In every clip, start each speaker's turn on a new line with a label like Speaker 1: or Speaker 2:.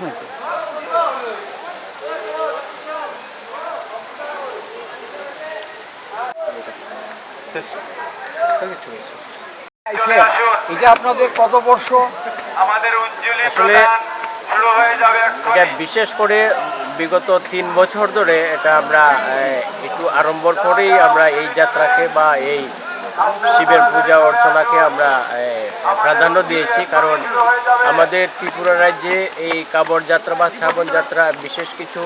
Speaker 1: আপনাকে। এই যে আপনাদের কত বর্ষ
Speaker 2: আসলে এটা বিশেষ করে বিগত 3 বছর ধরে এটা আমরা একটু আড়ম্বর করেই আমরা এই যাত্রাকে বা এই শিবের পূজা অর্চনাকে আমরা প্রাধান্য দিয়েছি, কারণ আমাদের ত্রিপুরা রাজ্যে এই কাবড় যাত্রা বা শ্রাবণ যাত্রা বিশেষ কিছু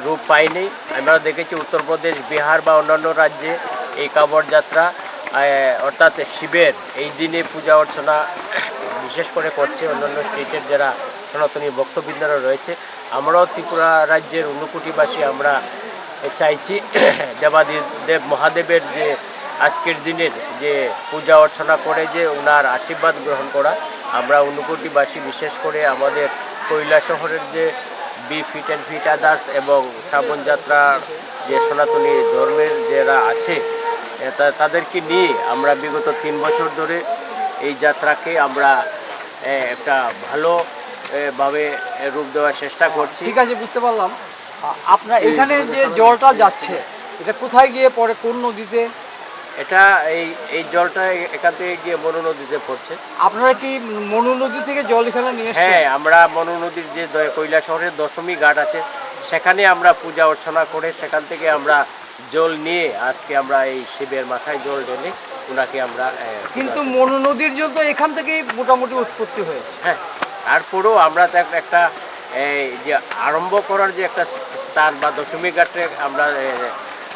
Speaker 2: রূপ পায়নি। আমরা দেখেছি উত্তরপ্রদেশ, বিহার বা অন্যান্য রাজ্যে এই কাবড় যাত্রা অর্থাৎ শিবের এই দিনে পূজা অর্চনা বিশেষ করে করছে অন্যান্য স্টেটের যারা সনাতনী ভক্তবৃন্দরা রয়েছে। আমরাও ত্রিপুরা রাজ্যের ঊনকোটিবাসী আমরা চাইছি দেবাদিদেব মহাদেবের যে আজকের দিনের যে পূজা অর্চনা করে যে ওনার আশীর্বাদ গ্রহণ করা। আমরা ঊনকোটিবাসী বিশেষ করে আমাদের কৈলাসহরের যে be fit and fit others এবং শ্রাবণ যাত্রার যে সনাতনী ধর্মের যারা আছে তাদেরকে নিয়ে আমরা বিগত 3 বছর ধরে এই যাত্রাকে আমরা একটা ভালোভাবে রূপ দেওয়ার চেষ্টা করছি।
Speaker 1: ঠিক আছে, বুঝতে পারলাম। আপনার এখানে যে জলটা যাচ্ছে এটা কোথায় গিয়ে পড়ে, কোন নদীতে?
Speaker 2: এটা এই জলটা এখান থেকে গিয়ে মনু নদীতে পড়ছে।
Speaker 1: আপনারা কি মনু নদী থেকে জল এখানে নিয়ে এসেছেন?
Speaker 2: হ্যাঁ, আমরা মনু নদীর যে কৈলাসহরের দশমী ঘাট আছে সেখানে আমরা পূজা অর্চনা করে সেখান থেকে আমরা জল নিয়ে আজকে আমরা এই শিবের মাথায় জল ঢেলে ওনাকে আমরা।
Speaker 1: কিন্তু মনু নদীর জল তো এখান থেকেই মোটামুটি উৎপত্তি হয়েছে।
Speaker 2: হ্যাঁ, তারপরেও আমরা তো একটা যে আরম্ভ করার যে একটা স্থান বা দশমী ঘাটে আমরা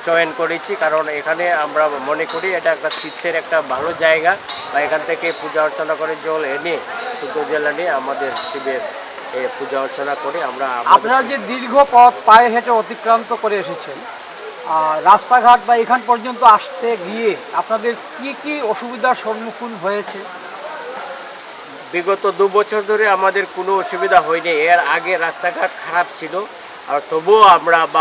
Speaker 2: চয়ন করেছি, কারণ এখানে আমরা মনে করি এটা একটা তীর্থের একটা ভালো জায়গা, বা এখান থেকে পূজা অর্চনা করে জল এনে শুদ্ধ জল এনে আমাদের শিবের পূজা অর্চনা করে আমরা।
Speaker 1: আপনারা যে দীর্ঘ পথ পায়ে হেঁটে অতিক্রান্ত করে এসেছেন, রাস্তাঘাট বা এখান পর্যন্ত আসতে গিয়ে আপনাদের কি কি অসুবিধার সম্মুখীন হয়েছে?
Speaker 2: বিগত 2 বছর ধরে আমাদের কোনো অসুবিধা হয়নি। এর আগে রাস্তাঘাট খারাপ ছিল, আর তবুও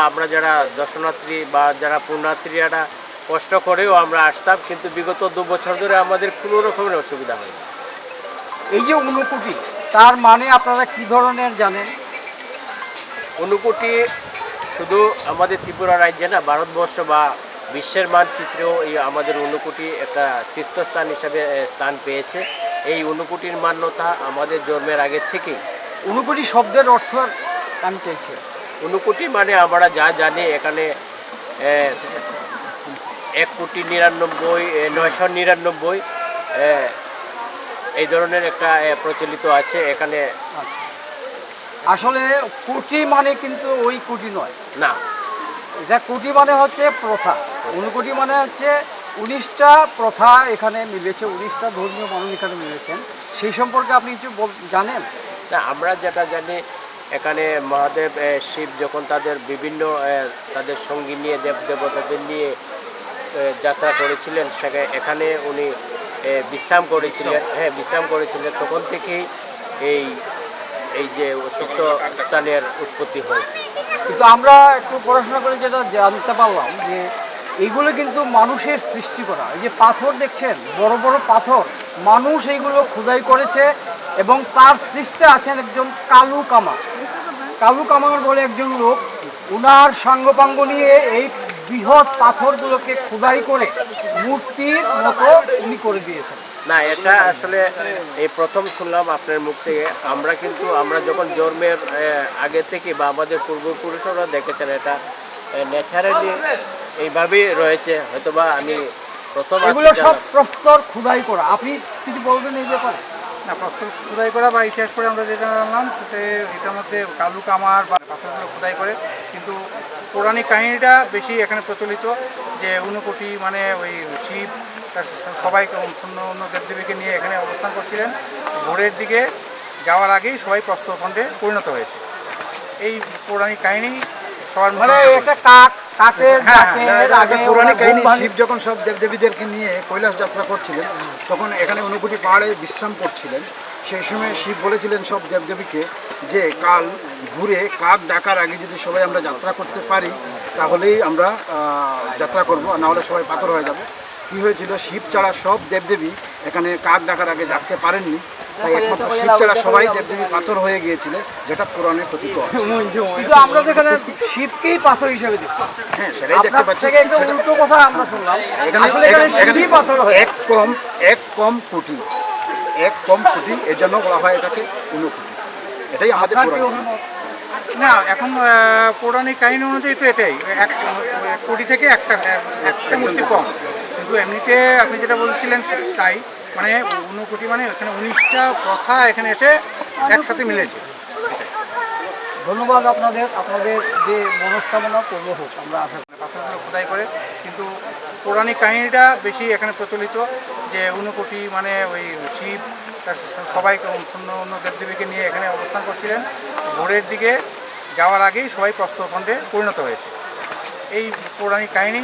Speaker 2: আমরা যারা দর্শনার্থী বা যারা পুণ্যার্থীরা কষ্ট করেও আমরা আসতাম, কিন্তু বিগত 2 বছর ধরে আমাদের কোনো রকমের অসুবিধা হয়নি।
Speaker 1: এই যে ঊনকোটি, তার মানে আপনারা কি ধরনের জানেন?
Speaker 2: ঊনকোটি শুধু আমাদের ত্রিপুরা রাজ্যে না, ভারতবর্ষ বা বিশ্বের মানচিত্রেও এই আমাদের ঊনকোটি একটা তীর্থস্থান হিসাবে স্থান পেয়েছে। এই ঊনকোটির মান্যতা আমাদের জন্মের আগের থেকেই।
Speaker 1: ঊনকোটি শব্দের অর্থ আমি চাইছি।
Speaker 2: ঊনকোটি মানে আমরা যা জানি এখানে 1,99,999 এই ধরনের একটা প্রচলিত আছে এখানে।
Speaker 1: আসলে কোটি মানে কিন্তু ওই কোটি নয়,
Speaker 2: না,
Speaker 1: এটা কোটি মানে হচ্ছে প্রথা। ঊনকোটি মানে হচ্ছে 19টা প্রথা এখানে মিলেছে, 19টা ধর্মীয় মানুষ এখানে মিলেছেন। সেই সম্পর্কে আপনি কিছু জানেন?
Speaker 2: না, আমরা যেটা জানি এখানে মহাদেব শিব যখন তাদের বিভিন্ন তাদের সঙ্গী নিয়ে দেবদেবতাদের নিয়ে যাত্রা করেছিলেন, এখানে উনি বিশ্রাম করেছিলেন। তখন থেকেই এই যে তীর্থ স্থানের উৎপত্তি হয়েছে।
Speaker 1: কিন্তু আমরা একটু পড়াশোনা করে যেটা জানতে পারলাম যে এইগুলো কিন্তু মানুষের সৃষ্টি করা। এই যে পাথর দেখছেন, বড় বড় পাথর, মানুষ এইগুলো খোদাই করেছে, এবং তার সৃষ্টি আছেন একজন কালু কামার বলে একজন লোক। উনার সাঙ্গপাঙ্গ নিয়ে এই বৃহৎ পাথরগুলোকে খোদাই করে মূর্তির মতো উনি করে দিয়েছেন।
Speaker 2: না, এটা আসলে এই প্রথম শুনলাম আপনার মুখ থেকে। আমরা যখন জন্মের আগে থেকে বা আমাদের পূর্বপুরুষরা দেখেছেন, এটা ন্যাচারালি এইভাবেই রয়েছে। হয়তোবা আমি প্রথম।
Speaker 1: এগুলো সব প্রস্তর খোদাই করা। আপনি কিছু বলবেন এই ব্যাপারে?
Speaker 3: না, প্রস্তর খোদাই করা বা ইতিহাস করে আমরা যেটা জানলাম এটার মধ্যে কালু কামার বা পাথরগুলো খোদাই করে, কিন্তু পৌরাণিক কাহিনীটা বেশি এখানে প্রচলিত, যে ঊনকোটি মানে ওই শিব সবাই অন্য দেবদেবীকে নিয়ে এখানে অবস্থান করছিলেন। ভোরের দিকে যাওয়ার আগেই সবাই প্রস্তরখণ্ডে পরিণত হয়েছে। এই পৌরাণিক কাহিনী সবার
Speaker 1: মানে একটা
Speaker 4: পৌরাণিক কাহিনী। শিব যখন সব দেবদেবীদেরকে নিয়ে কৈলাস যাত্রা করছিলেন, তখন এখানে ঊনকোটি পাহাড়ে বিশ্রাম করছিলেন। সেই সময় শিব বলেছিলেন সব দেবদেবীকে যে কাল ঘুরে কাক ডাকার আগে যদি সবাই আমরা যাত্রা করতে পারি তাহলেই আমরা যাত্রা করব, আর নাহলে সবাই পাথর হয়ে যাবে। কী হয়েছিল, শিব ছাড়া সব দেবদেবী এখানে কাক ডাকার আগে ডাকতে পারেননি, তাই একমাত্র শিব ছাড়া সবাই দেবদেবী পাথর হয়ে গিয়েছিলেন, যেটা পুরাণে কথিত আছে।
Speaker 1: কিন্তু আমরা যেখানে শিবকেই পাথর হিসেবে দেখি,
Speaker 4: হ্যাঁ, সেটাই দেখতে
Speaker 1: আপনার
Speaker 4: পাচ্ছি।
Speaker 1: থেকে একটু উল্টো কথা আমরা শুনলাম,
Speaker 4: এখানে
Speaker 1: আসলে এখানে শিবই পাথর হয়।
Speaker 4: এক কম কোটি, এর জন্য বলা হয় এটাকে ঊনকোটি। এটাই আমাদের
Speaker 1: আপনার কি
Speaker 4: পুরাণ।
Speaker 1: অভিমত?
Speaker 3: না, এখন পৌরাণিক কাহিনী অনুযায়ী তো এটাই এক কোটি থেকে একটা মূর্তি কম, কিন্তু এমনিতে আপনি যেটা বলছিলেন তাই, মানে 19 মানে এখানে 19টা প্রথা এখানে এসে একসাথে মিলেছে।
Speaker 1: ধন্যবাদ আপনাদের, আপনাদের যে মনস্কামনা পূর্ণ হোক আমরা আশা করি।
Speaker 3: পাথরগুলো খোদাই করে, কিন্তু পৌরাণিক কাহিনীটা বেশি এখানে প্রচলিত, যে 19 মানে ওই শিব তার সবাই অন্য দেবদেবীকে নিয়ে এখানে অবস্থান করছিলেন, ভোরের দিকে যাওয়ার আগেই সবাই প্রস্তরখণ্ডে পরিণত হয়েছে। এই পৌরাণিক কাহিনী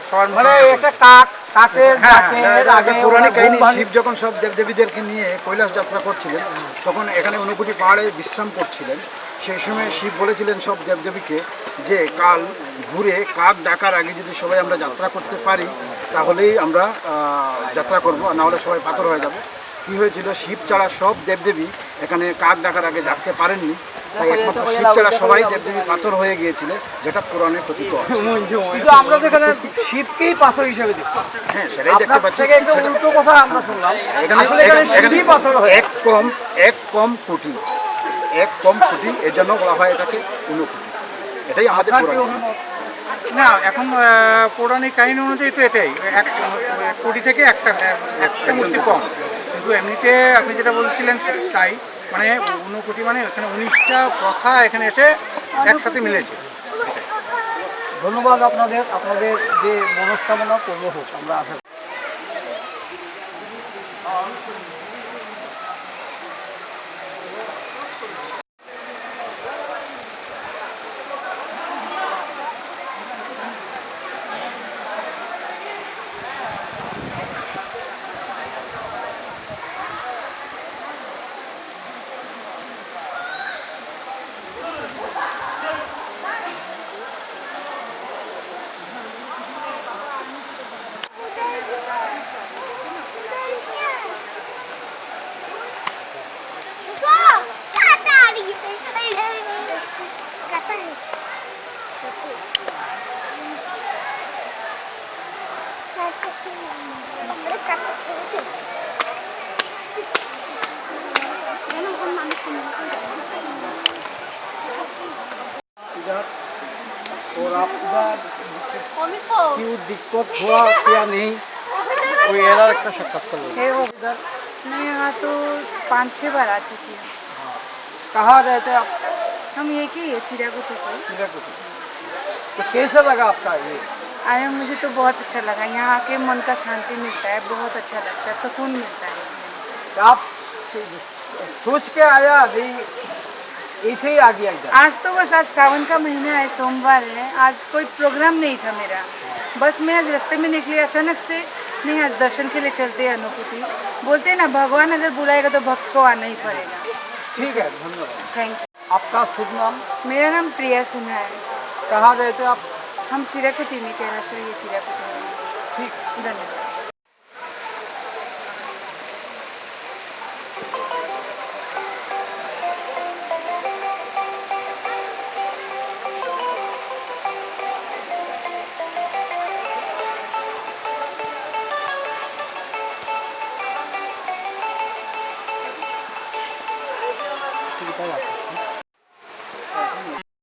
Speaker 3: সবার
Speaker 1: মানে
Speaker 3: মধ্যে
Speaker 1: একটা কাকের
Speaker 3: হ্যাঁ,
Speaker 1: ডাকের আগে
Speaker 4: পুরাণিক
Speaker 1: ওরা
Speaker 4: কাহিনী,
Speaker 1: ঘুম ভাঙে।
Speaker 4: শিব যখন সব দেবদেবীদেরকে নিয়ে কৈলাস যাত্রা করছিলেন, তখন এখানে ঊনকোটি পাহাড়ে বিশ্রাম করছিলেন। সেই সময় শিব বলেছিলেন সব দেবদেবীকে যে কাল ঘুরে কাক ডাকার আগে যদি সবাই আমরা যাত্রা করতে পারি, তাহলেই আমরা যাত্রা করব, আর না হলে সবাই পাথর হয়ে যাবে। কী হয়েছিল, শিব ছাড়া সব দেবদেবী এখানে কাক ডাকার আগে ডাকতে পারেননি, তাই একমাত্র শিব ছাড়া সবাই দেবদেবী পাথর হয়ে গিয়েছিলেন, যেটা পুরাণে কথিত আছে।
Speaker 1: কিন্তু আমরা যেখানে শিবকেই পাথর হিসেবে দেখি,
Speaker 4: হ্যাঁ, সেটাই দেখতে
Speaker 1: আপনার
Speaker 4: পাচ্ছি।
Speaker 1: থেকে একটু উল্টো কথা আমরা শুনলাম,
Speaker 4: এখানে
Speaker 1: আসলে এখানে শিবই পাথর হয়।
Speaker 4: এক কম কোটি, এর জন্য বলা হয় এটাকে ঊনকোটি। এটাই আমাদের
Speaker 1: আপনার কি
Speaker 4: পুরাণ।
Speaker 1: অভিমত?
Speaker 3: না, এখন পৌরাণিক কাহিনী অনুযায়ী তো এটাই এক কোটি থেকে একটা মূর্তি কম, কিন্তু এমনিতে আপনি যেটা বলছিলেন তাই, মানে 19 মানে এখানে 19টা প্রথা এখানে এসে একসাথে মিলেছে।
Speaker 1: ধন্যবাদ আপনাদের, আপনাদের যে মনস্কামনা পূর্ণ হোক আমরা আশা করি। और आप इधर क्यों दिक्कत हुआ क्या नहीं, कोई एरर का साक्षात्कार लो।
Speaker 5: है वो
Speaker 1: इधर
Speaker 5: मैं यहाँ तो 5-6 बार आ चुकी हूँ।
Speaker 1: कहाँ रहते आप?
Speaker 5: हम एक ही है चिड़ियाघर पर।
Speaker 1: चिड़ियाघर। तो कैसा लगा आपका ये?
Speaker 5: आए मुझे तो बहुत अच्छा लगा, यहाँ आके मन का शांति मिलता है, बहुत अच्छा लगता है, सुकून मिलता है।
Speaker 1: तो आप सोच के आया नहीं, ऐसे ही आ गया इधर?
Speaker 5: आज तो बस आज सावन का महीना है, सोमवार है, आज कोई प्रोग्राम नहीं था मेरा, बस मैं आज रास्ते में निकली अचानक से, नहीं आज दर्शन के लिए चलते हैं अनुभूति, बोलते हैं ना भगवान अगर बुलाएगा तो भक्त को आना ही पड़ेगा।
Speaker 1: ठीक है, धन्यवाद।
Speaker 5: Thank you.
Speaker 1: आपका शुभ नाम?
Speaker 5: मेरा नाम प्रिया सिन्हा है।
Speaker 1: कहाँ रहते आप?
Speaker 5: हम चिड़ियाकुटी में, कैलाशरी ये चिड़ियाकुटी में।
Speaker 1: ठीक।
Speaker 5: धन्यवाद।
Speaker 1: ठीक है।